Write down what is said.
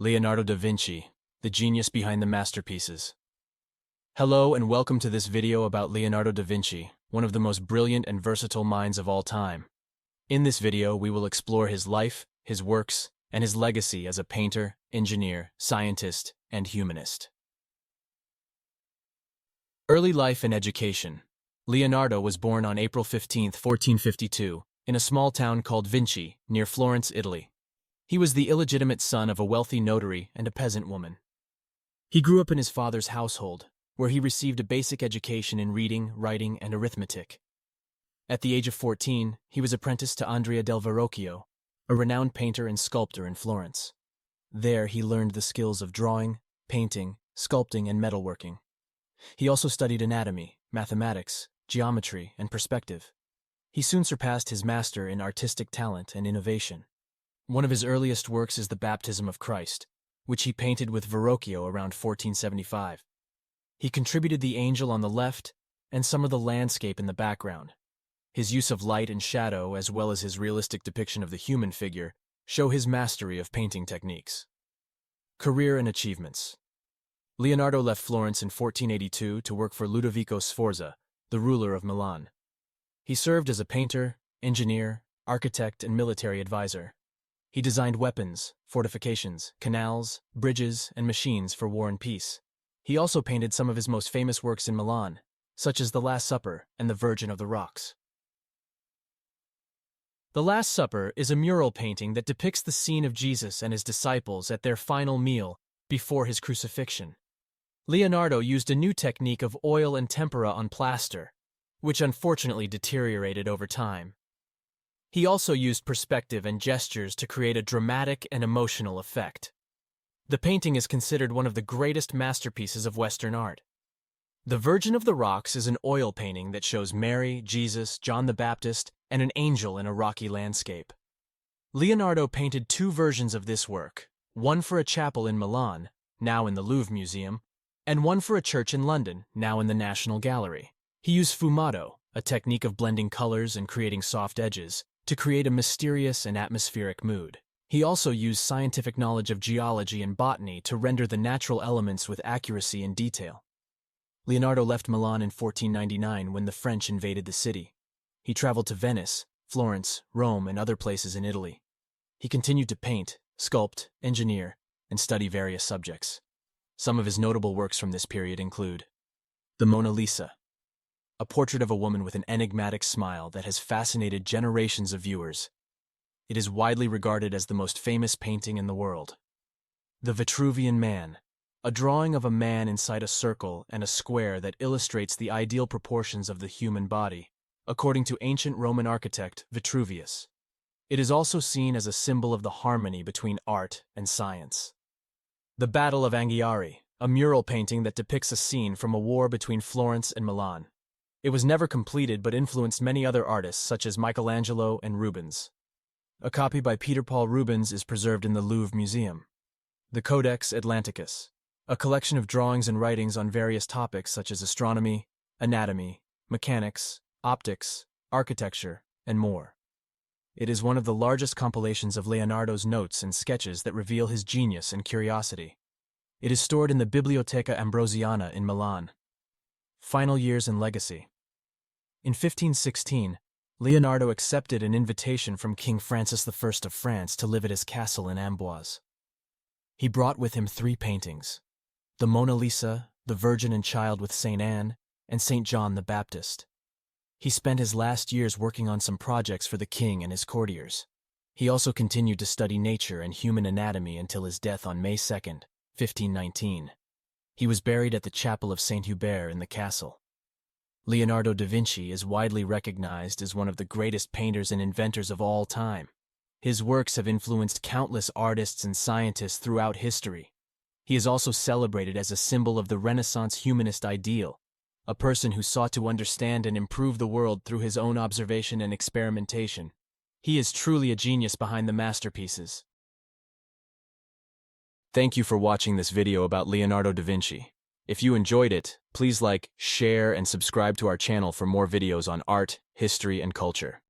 Leonardo da Vinci, the genius behind the masterpieces. Hello and welcome to this video about Leonardo da Vinci, one of the most brilliant and versatile minds of all time. In this video, we will explore his life, his works, and his legacy as a painter, engineer, scientist, and humanist. Early life and education. Leonardo was born on April 15, 1452, in a small town called Vinci, near Florence, Italy. He was the illegitimate son of a wealthy notary and a peasant woman. He grew up in his father's household, where he received a basic education in reading, writing, and arithmetic. At the age of 14, he was apprenticed to Andrea del Verrocchio, a renowned painter and sculptor in Florence. There he learned the skills of drawing, painting, sculpting, and metalworking. He also studied anatomy, mathematics, geometry, and perspective. He soon surpassed his master in artistic talent and innovation. One of his earliest works is the Baptism of Christ, which he painted with Verrocchio around 1475. He contributed the angel on the left and some of the landscape in the background. His use of light and shadow, as well as his realistic depiction of the human figure, show his mastery of painting techniques. Career and achievements. Leonardo left Florence in 1482 to work for Ludovico Sforza, the ruler of Milan. He served as a painter, engineer, architect, and military advisor. He designed weapons, fortifications, canals, bridges, and machines for war and peace. He also painted some of his most famous works in Milan, such as The Last Supper and The Virgin of the Rocks. The Last Supper is a mural painting that depicts the scene of Jesus and his disciples at their final meal before his crucifixion. Leonardo used a new technique of oil and tempera on plaster, which unfortunately deteriorated over time. He also used perspective and gestures to create a dramatic and emotional effect. The painting is considered one of the greatest masterpieces of Western art. The Virgin of the Rocks is an oil painting that shows Mary, Jesus, John the Baptist, and an angel in a rocky landscape. Leonardo painted two versions of this work, one for a chapel in Milan, now in the Louvre Museum, and one for a church in London, now in the National Gallery. He used fumato, a technique of blending colors and creating soft edges, to create a mysterious and atmospheric mood. He also used scientific knowledge of geology and botany to render the natural elements with accuracy and detail. Leonardo left Milan in 1499 when the French invaded the city. He traveled to Venice, Florence, Rome, and other places in Italy. He continued to paint, sculpt, engineer, and study various subjects. Some of his notable works from this period include the Mona Lisa, a portrait of a woman with an enigmatic smile that has fascinated generations of viewers. It is widely regarded as the most famous painting in the world. The Vitruvian Man, a drawing of a man inside a circle and a square that illustrates the ideal proportions of the human body, according to ancient Roman architect Vitruvius. It is also seen as a symbol of the harmony between art and science. The Battle of Anghiari, a mural painting that depicts a scene from a war between Florence and Milan. It was never completed but influenced many other artists such as Michelangelo and Rubens. A copy by Peter Paul Rubens is preserved in the Louvre Museum. The Codex Atlanticus, a collection of drawings and writings on various topics such as astronomy, anatomy, mechanics, optics, architecture, and more. It is one of the largest compilations of Leonardo's notes and sketches that reveal his genius and curiosity. It is stored in the Biblioteca Ambrosiana in Milan. Final years and legacy. In 1516, Leonardo accepted an invitation from King Francis I of France to live at his castle in Amboise. He brought with him three paintings: the Mona Lisa, the Virgin and Child with St. Anne, and St. John the Baptist. He spent his last years working on some projects for the king and his courtiers. He also continued to study nature and human anatomy until his death on May 2, 1519. He was buried at the chapel of Saint Hubert in the castle. Leonardo da Vinci is widely recognized as one of the greatest painters and inventors of all time. His works have influenced countless artists and scientists throughout history. He is also celebrated as a symbol of the Renaissance humanist ideal, a person who sought to understand and improve the world through his own observation and experimentation. He is truly a genius behind the masterpieces. Thank you for watching this video about Leonardo da Vinci. If you enjoyed it, please like, share, and subscribe to our channel for more videos on art, history, and culture.